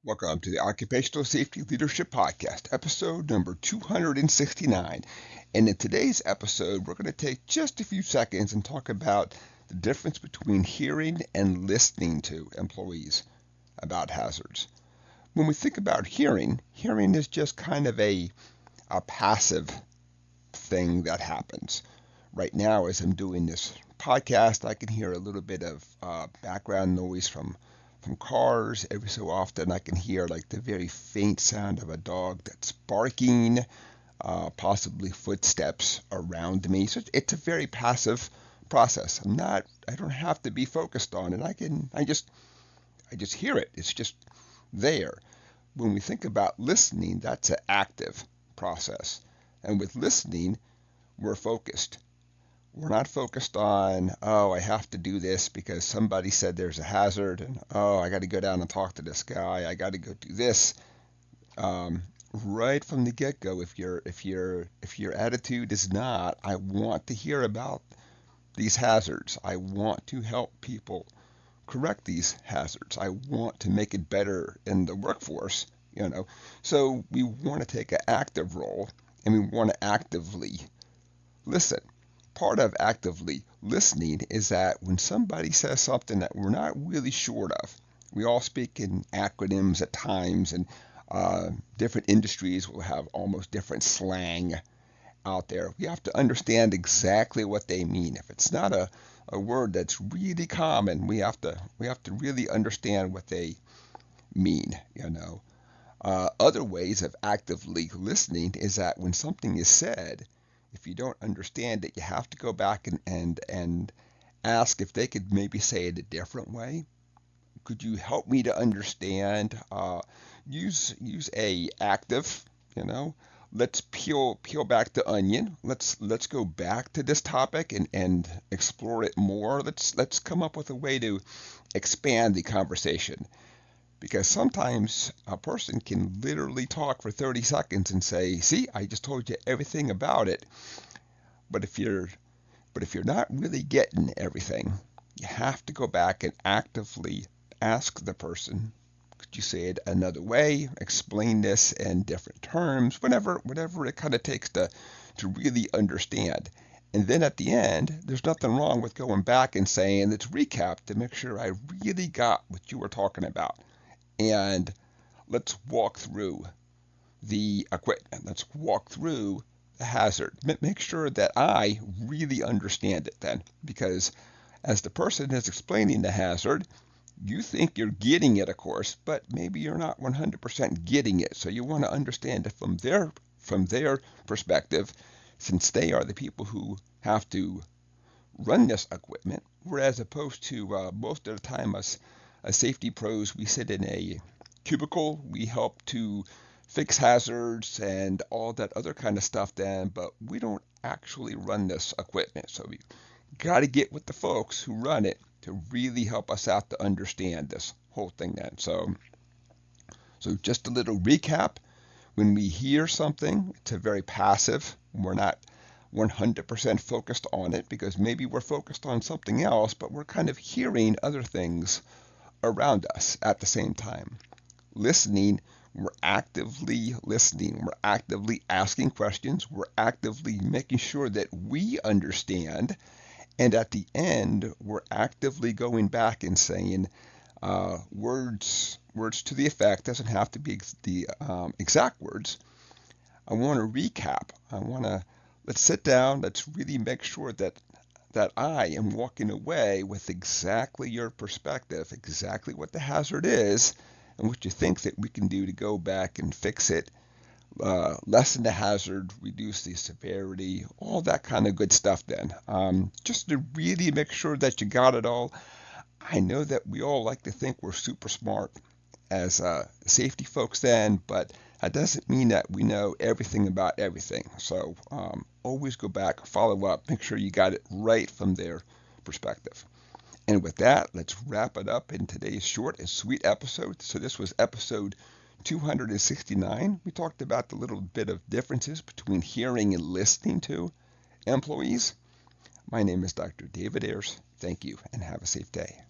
Welcome to the Occupational Safety Leadership Podcast, episode number 269. And in today's episode, we're going to take just a few seconds and talk about the difference between hearing and listening to employees about hazards. When we think about hearing is just kind of a passive thing that happens. Right now, as I'm doing this podcast, I can hear a little bit of background noise from cars. Every so often, I can hear like the very faint sound of a dog that's barking, possibly footsteps around me. So it's a very passive process. I don't have to be focused on it. I just hear it. It's just there. When we think about listening, that's an active process. And with listening, we're focused. We're not focused on, oh, I have to do this because somebody said there's a hazard, and oh, I got to go down and talk to this guy. I got to go do this. Right from the get-go, if your attitude is not, I want to hear about these hazards. I want to help people correct these hazards. I want to make it better in the workforce. So we want to take an active role, and we want to actively listen. Part of actively listening is that when somebody says something that we're not really sure of, we all speak in acronyms at times, and different industries will have almost different slang out there. We have to understand exactly what they mean. If it's not a word that's really common, we have to really understand what they mean. Other ways of actively listening is that when something is said, if you don't understand it, you have to go back and ask if they could maybe say it a different way. Could you help me to understand? Use a active, you know. Let's peel back the onion. Let's go back to this topic and explore it more. Let's come up with a way to expand the conversation, because sometimes a person can literally talk for 30 seconds and say, "See, I just told you everything about it." But if you're not really getting everything, you have to go back and actively ask the person, "Could you say it another way? Explain this in different terms?" Whatever it kind of takes to really understand. And then at the end, there's nothing wrong with going back and saying, "Let's recap to make sure I really got what you were talking about." And let's walk through the equipment. Let's walk through the hazard. Make sure that I really understand it then, because as the person is explaining the hazard, you think you're getting it, of course, but maybe you're not 100% getting it. So you want to understand it from their perspective, since they are the people who have to run this equipment. Whereas opposed to most of the time, us as safety pros, we sit in a cubicle. We help to fix hazards and all that other kind of stuff then, but we don't actually run this equipment. So we got to get with the folks who run it to really help us out to understand this whole thing then. So just a little recap. When we hear something, it's a very passive. We're not 100% focused on it, because maybe we're focused on something else, but we're kind of hearing other things around us at the same time. Listening, we're actively listening. We're actively asking questions. We're actively making sure that we understand. And at the end, we're actively going back and saying words to the effect, doesn't have to be the exact words. I want to recap. Let's sit down. Let's really make sure that I am walking away with exactly your perspective, exactly what the hazard is, and what you think that we can do to go back and fix it, lessen the hazard, reduce the severity, all that kind of good stuff then. Just to really make sure that you got it all. I know that we all like to think we're super smart as safety folks then, but that doesn't mean that we know everything about everything. So always go back, follow up, make sure you got it right from their perspective. And with that, let's wrap it up in today's short and sweet episode. So this was episode 269. We talked about the little bit of differences between hearing and listening to employees. My name is Dr. David Ayers. Thank you, and have a safe day.